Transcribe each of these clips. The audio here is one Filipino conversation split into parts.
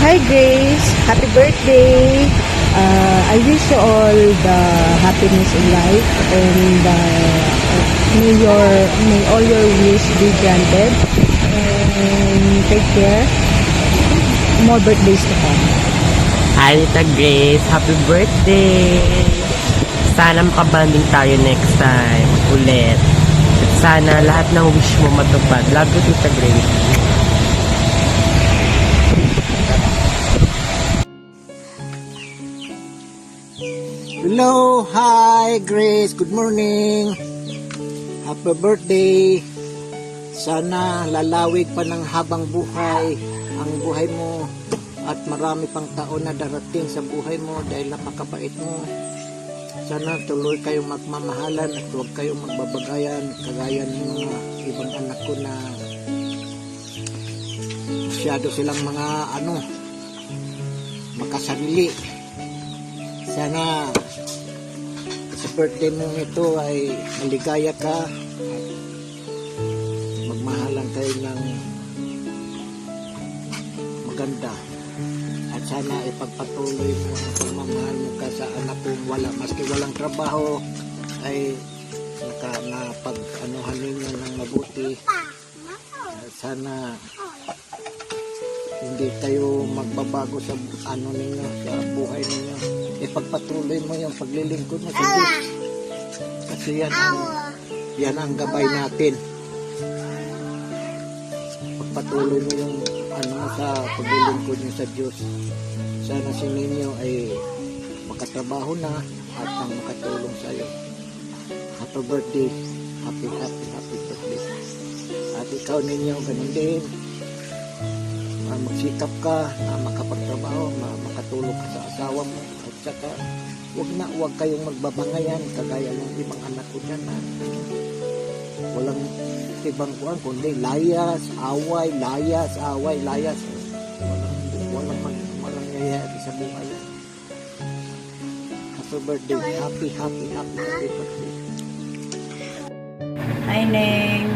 Hi Grace, happy birthday. I wish you all the happiness in life and may all your wish be granted. And take care. More birthdays to come. Hi Tita Grace, happy birthday! Sana makabanding tayo next time ulit. At sana lahat ng wish mo matupad. Love you, Tita Grace. Hello, hi Grace, good morning. Happy birthday. Sana lalawig pa ng habang buhay ang buhay mo at marami pang taon na darating sa buhay mo dahil napakabait mo. Sana tuloy kayong magmamahalan at huwag kayong magbabagayan kagaya ng mga ibang anak ko na masyado silang mga makasarili. Sana sa birthday mo ito ay maligaya ka at magmahalan kayo ng maganda. At sana ipagpatuloy mo ang pagmamahal mo ka sa anak kong maski walang trabaho ay napag-anuhan ninyo ng mabuti. Sana hindi kayo magbabago sa ninyo, sa buhay ninyo. Ipagpatuloy mo yung paglilingkod mo sa Diyos. Kasi yan ang gabay natin. Pagpatuloy mo yung sa paglilingkod niyo sa Diyos. Sana si ninyo ay makatrabaho na at ang makatulong sa iyo. Happy birthday. Happy birthday. At ikaw ninyo, ganun din. Magsikap ka na makapagtrabaho, makatulong ka sa asawa mo. At saka, huwag kayong magbabangayan kagaya ng ibang anak ko dyan na walang ibang kuwan kundi layas, away. Walang nangyayari sa buhay. Happy birthday. Happy birthday. Hi Neng.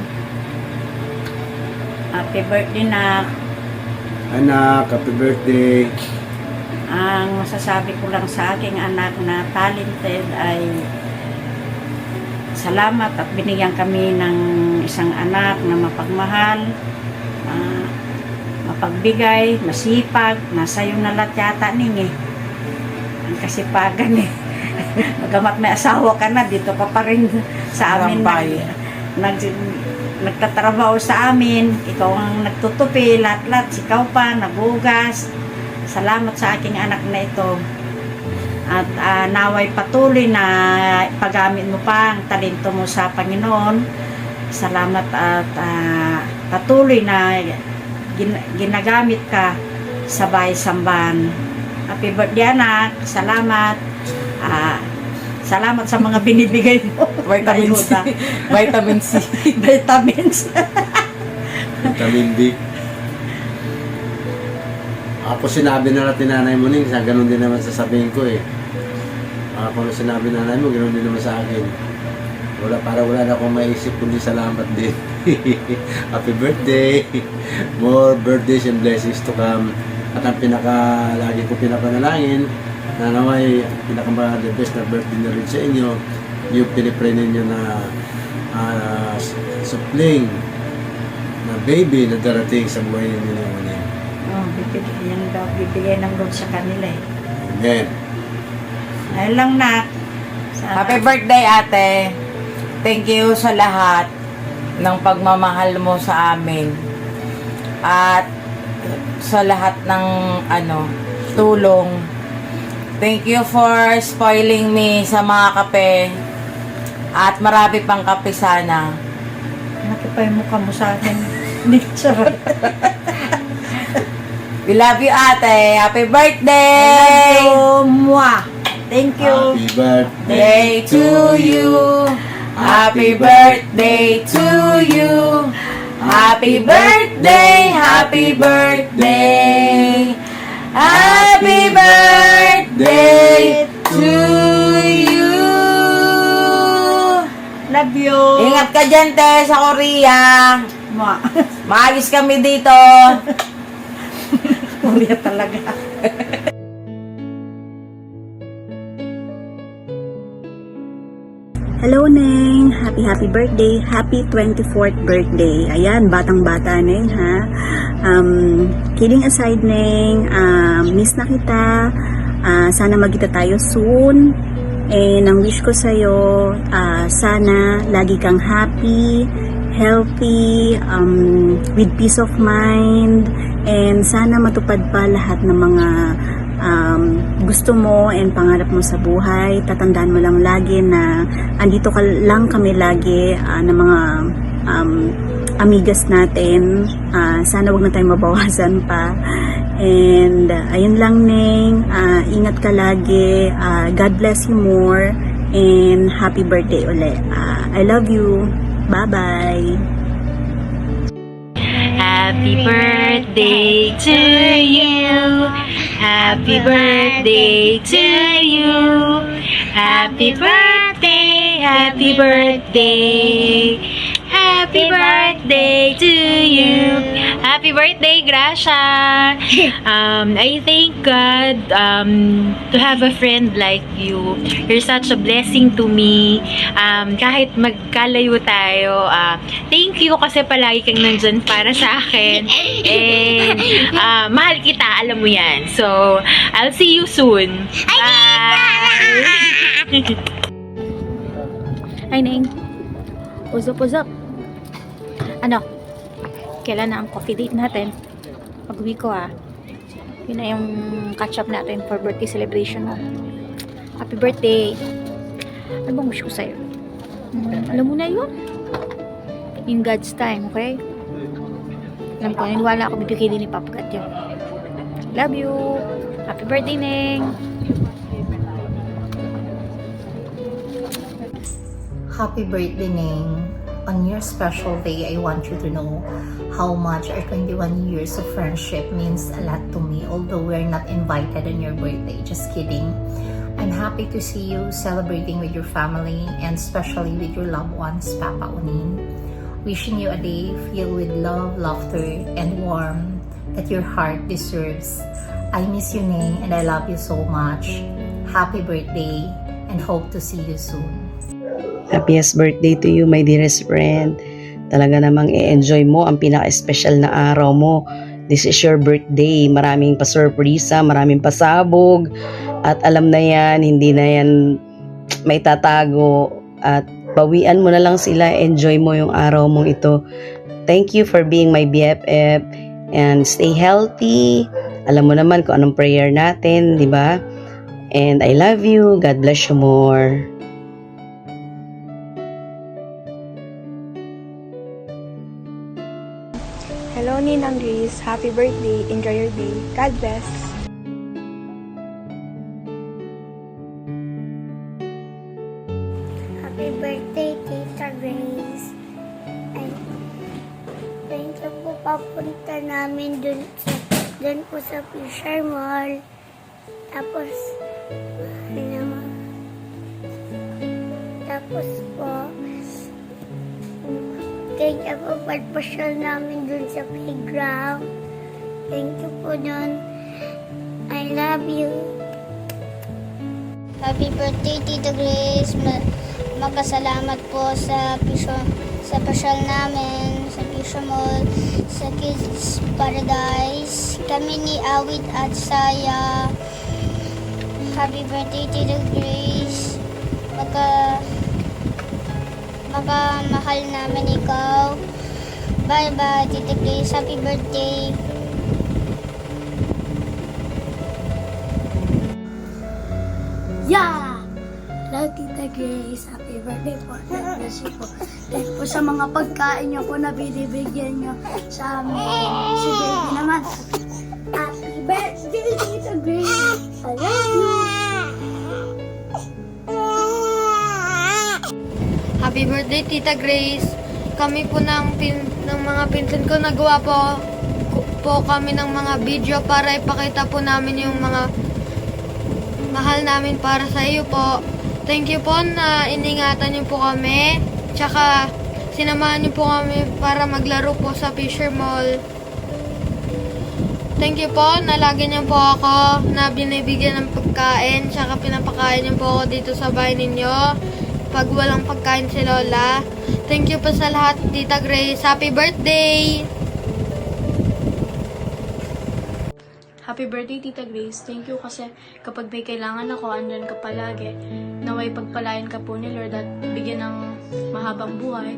Happy birthday na. Anak, happy birthday. Ang masasabi ko lang sa aking anak na talented ay salamat at binigyan kami ng isang anak na mapagmahal, mapagbigay, masipag. Nasa iyo na lahat yata Ning ang kasipagan Magamat may asawa ka na, dito ka pa rin sa amin nagtatrabaho sa amin. Ikaw ang nagtutupi, lahat-lahat, sikaw pa, nagugas. Salamat sa aking anak na ito. At naway patuloy na paggamit mo pa ang talento mo sa Panginoon. Salamat at patuloy na ginagamit ka sa bahay-sambahan. Happy birthday anak. Salamat. Salamat sa mga binibigay mo. Vitamin C. Vitamin C. Vitamins. Vitamin D. Ako sinabi na natin nanay mo Ning, ganun din naman sasabihin ko eh. Kung sinabi nanay mo, ganun din naman sa akin. Wala na akong maisip kundi salamat din. Happy birthday. More birthdays and blessings to come. At ang lagi ko pinapanalangin na naway pinaka-the best na birthday na rin sa inyo, yung pinipray ninyo na supling na baby na darating sa buhay ninyo naman. Bibigay ng Lord sa kanila eh. Amen. Ayun lang nak. Happy birthday ate. Thank you sa lahat ng pagmamahal mo sa amin. At sa lahat ng tulong. Thank you for spoiling me sa mga kape. At marami pang kape sana. Nakipay mukha mo sa akin. Hindi sarap. We love you ate. Happy birthday! I love you. Mwah. Thank you. Happy birthday Day to you. Happy birthday to you. Happy birthday. Happy birthday. Happy birthday to you. Love you. Ingat ka dyan, te, sa Korea. Mwah. Maayos kami dito. Kuya talaga. Hello, Neng! Happy birthday! Happy 24th birthday! Ayan, batang-bata, Neng, ha? Kidding aside, Neng, miss na kita. Sana magkita tayo soon. And ang wish ko sa'yo, sana lagi kang happy, healthy, with peace of mind, and sana matupad pa lahat ng mga gusto mo and pangarap mo sa buhay. Tatandaan mo lang lagi na andito lang kami lagi ng mga amigas natin. Sana wag na tayong mabawasan pa. And ayun lang, Neng. Ingat ka lagi. God bless you more. And happy birthday ulit. I love you. Bye-bye. Happy birthday to you. Happy birthday to you. Happy birthday, happy birthday. Happy birthday to you. Happy birthday, Gracia. I thank God to have a friend like you. You're such a blessing to me. Kahit magkalayo tayo, thank you kasi palagi kang nandyan para sa akin. And mahal kita, alam mo yan. So, I'll see you soon. Bye! Ay, Neng. What's up? Ano? Kailan na ang coffee date natin? Pag-uwi ko, Yun na yung catch-up natin for birthday celebration mo. Happy birthday! Ano bang wish ko sa'yo? Alam mo na yun? In God's time, okay? Alam ko, naniwala ako bibigay din ni Papa God yun. Love you! Happy birthday, Neng! Happy birthday, Neng. On your special day, I want you to know how much our 21 years of friendship means a lot to me, although we're not invited on your birthday. Just kidding. I'm happy to see you celebrating with your family and especially with your loved ones, Papa Unin. Wishing you a day filled with love, laughter, and warmth that your heart deserves. I miss you, Neng, and I love you so much. Happy birthday and hope to see you soon. Happiest birthday to you, my dearest friend. Talaga namang i-enjoy mo ang pinaka-special na araw mo. This is your birthday. Maraming pa-surpresa, maraming pasabog. At alam na yan, hindi na yan may tatago. At bawian mo na lang sila. Enjoy mo yung araw mong ito. Thank you for being my BFF. And stay healthy. Alam mo naman kung anong prayer natin, di ba? And I love you. God bless you more. Hello, Ninang Grace. Happy birthday. Enjoy your day. God bless. Happy birthday, Tita Grace. Ay, thank you po, papunta namin dun po sa Fisher Mall. Tapos po, thank you po, pagpasyal namin dun sa playground. Thank you po dun. I love you. Happy birthday, Tita Grace. Magkasalamat po sa pasyal namin, sa Fisher Mall, sa Kids Paradise. Kami ni Awit at Saya. Happy birthday, Tita Grace. Mahal namin ikaw. Bye-bye, Tita Grace. Happy birthday. Yeah! Hello, Tita Grace. Happy birthday po. God bless you po. Dahil po sa mga pagkain niyo po na binibigyan niyo sa amin. Si baby naman. Happy birthday, Tita Grace. I love you. Happy birthday, Tita Grace. Kami po ng mga pinsan ko nagawa po kami ng mga video para ipakita po namin yung mga mahal namin para sa iyo po. Thank you po na iningatan niyo po kami. Tsaka sinamahan niyo po kami para maglaro po sa Fisher Mall. Thank you po na lagi niyo po ako na binibigyan ng pagkain, tsaka pinapakain niyo po ako dito sa bahay ninyo pag walang pagkain si Lola. Thank you po sa lahat, Tita Grace. Happy birthday! Happy birthday, Tita Grace. Thank you kasi kapag may kailangan ako, andyan ka palagi. Naway pagpalain ka po ni Lord at bigyan ng mahabang buhay.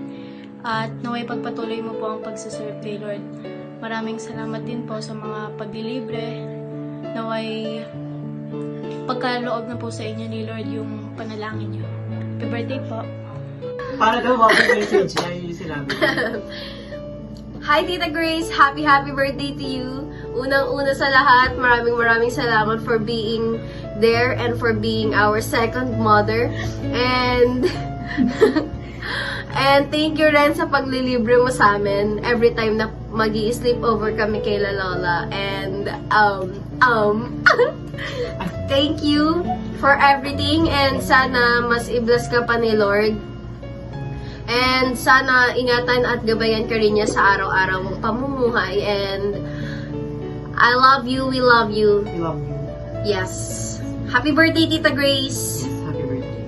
At naway pagpatuloy mo po ang pagsaserve kay Lord. Maraming salamat din po sa mga paglilibre. Naway pagkaloob na po sa inyo ni Lord yung panalangin niyo. Happy birthday po. Para daw mag-message na yung sinabi. Hi Tita Grace! Happy birthday to you! Unang-una sa lahat, maraming salamat for being there and for being our second mother. And and thank you rin sa paglilibre mo sa amin every time na mag-i-sleep over kami kay La Lola. And thank you for everything and sana mas i-bless ka pa ni Lord. And sana ingatan at gabayan ka rin niya sa araw-araw mong pamumuhay. And I love you, we love you. We love you. Yes. Happy birthday, Tita Grace. Happy birthday.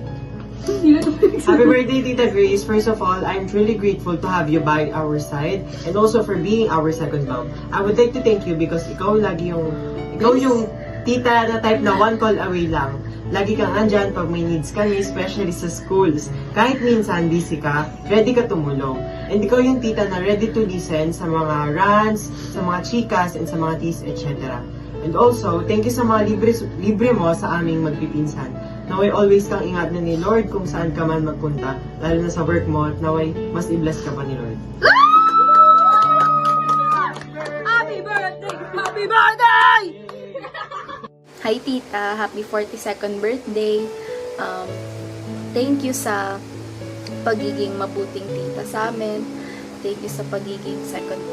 Happy birthday, Tita Grace. First of all, I'm truly grateful to have you by our side and also for being our second mom. I would like to thank you because ikaw yung tita na type na one call away lang. Lagi kang andyan pag may needs kami, especially sa schools. Kahit minsan busy ka, ready ka tumulong. And ikaw yung tita na ready to listen sa mga rants, sa mga chikas, and sa mga teas, etc. And also, thank you sa mga libre mo sa aming magpipinsan. Naway always kang ingat na ni Lord kung saan ka man magpunta, lalo na sa work mo, at naway mas i-bless ka pa ni Lord. Happy birthday! Happy birthday! Hi Tita, happy 42nd birthday. Thank you sa pagiging mabuting tita sa amin. Thank you sa pagiging second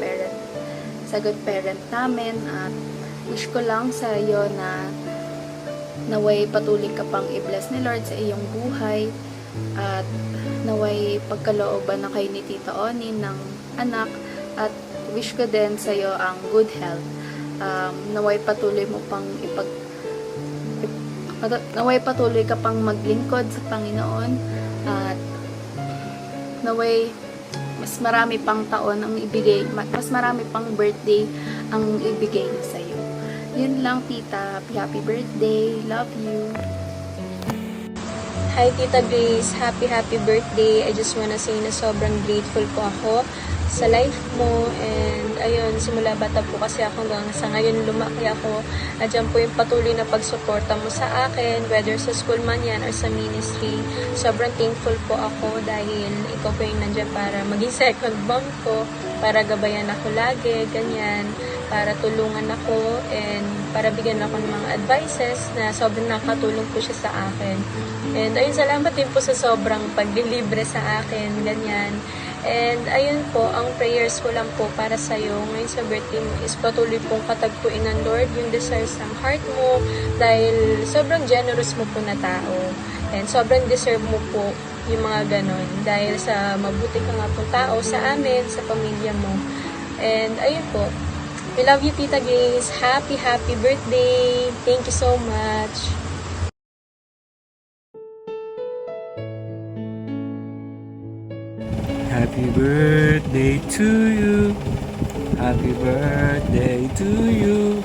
parent namin. At wish ko lang sa iyo na naway patuloy ka pang i-bless ni Lord sa iyong buhay. At naway pagkalooban na kayo ni Tita Onin ng anak. At wish ko din sa iyo ang good health. Naway patuloy mo pang naway patuloy ka pang maglingkod sa Panginoon at naway mas marami pang taon ang ibigay, mas marami pang birthday ang ibigay niya sa iyo. Yun lang tita, happy birthday, love you. Hi Tita Grace, happy birthday. I just wanna say na sobrang grateful po ako sa life mo, and ayun, simula bata po kasi ako hanggang sa ngayon lumaki ako. Nandiyan po yung patuloy na pagsuporta mo sa akin, whether sa school man yan or sa ministry. Sobrang thankful po ako dahil ikaw po yung nandiyan para maging second mom ko, para gabayan ako lagi, ganyan, para tulungan ako, and para bigyan ako ng mga advices na sobrang nakatulong po siya sa akin. And ayun, salamat din po sa sobrang paglilibre sa akin, ganyan. And ayun po, ang prayers ko lang po para sa'yo ngayon sa birthday mo is patuloy pong katagpuin ng Lord yung desires ng heart mo dahil sobrang generous mo po na tao. And sobrang deserve mo po yung mga ganon dahil sa mabuti ka nga pong tao sa amin, sa pamilya mo. And ayun po, we love you Tita Grace. Happy birthday. Thank you so much. Happy birthday to you. Happy birthday to you.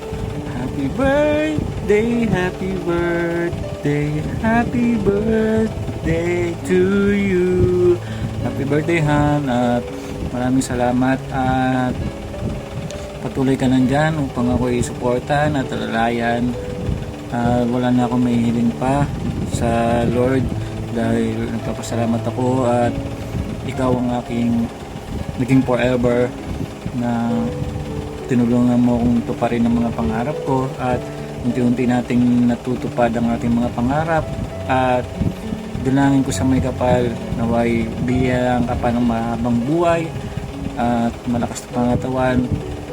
Happy birthday, happy birthday, happy birthday to you. Happy birthday, Han, at maraming salamat at patuloy ka nandyan upang ako i-suportan at alalayan. Wala na akong mahihiling pa sa Lord dahil nagpapasalamat ako at ikaw ang aking naging forever na tinulungan mo kong tuparin ang mga pangarap ko at unti-unti nating natutupad ang ating mga pangarap at dalangin ko sa may kapal naway biyayang ka pa ng mahabang buhay at malakas na pangatawan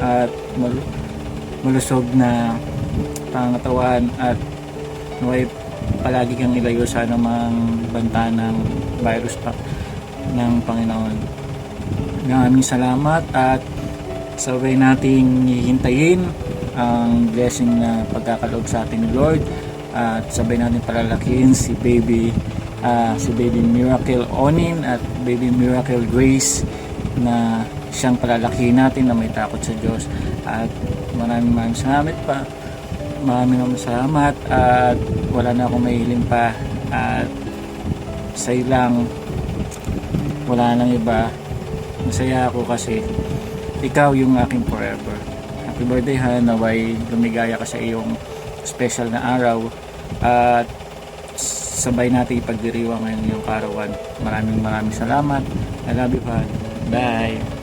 at malusog na pangatawan at naway palagi kang ilayo sa anumang banta ng virus pa ng Panginoon. Maraming salamat at sabay nating hihintayin ang blessing na pagkakaloob sa atin ni Lord, at sabay natin palalakihin si baby Miracle Onin at baby Miracle Grace, na siyang palalakihin natin na may takot sa Diyos. At maraming salamat at wala na akong mahiling pa, at sa'yo lang, wala nang iba. Masaya ako kasi ikaw yung aking forever. Happy birthday ha, naway lumigaya ka sa iyong special na araw, at sabay natin ipagdiriwang ngayon yung karawan. Maraming salamat. I love you, Han. Bye.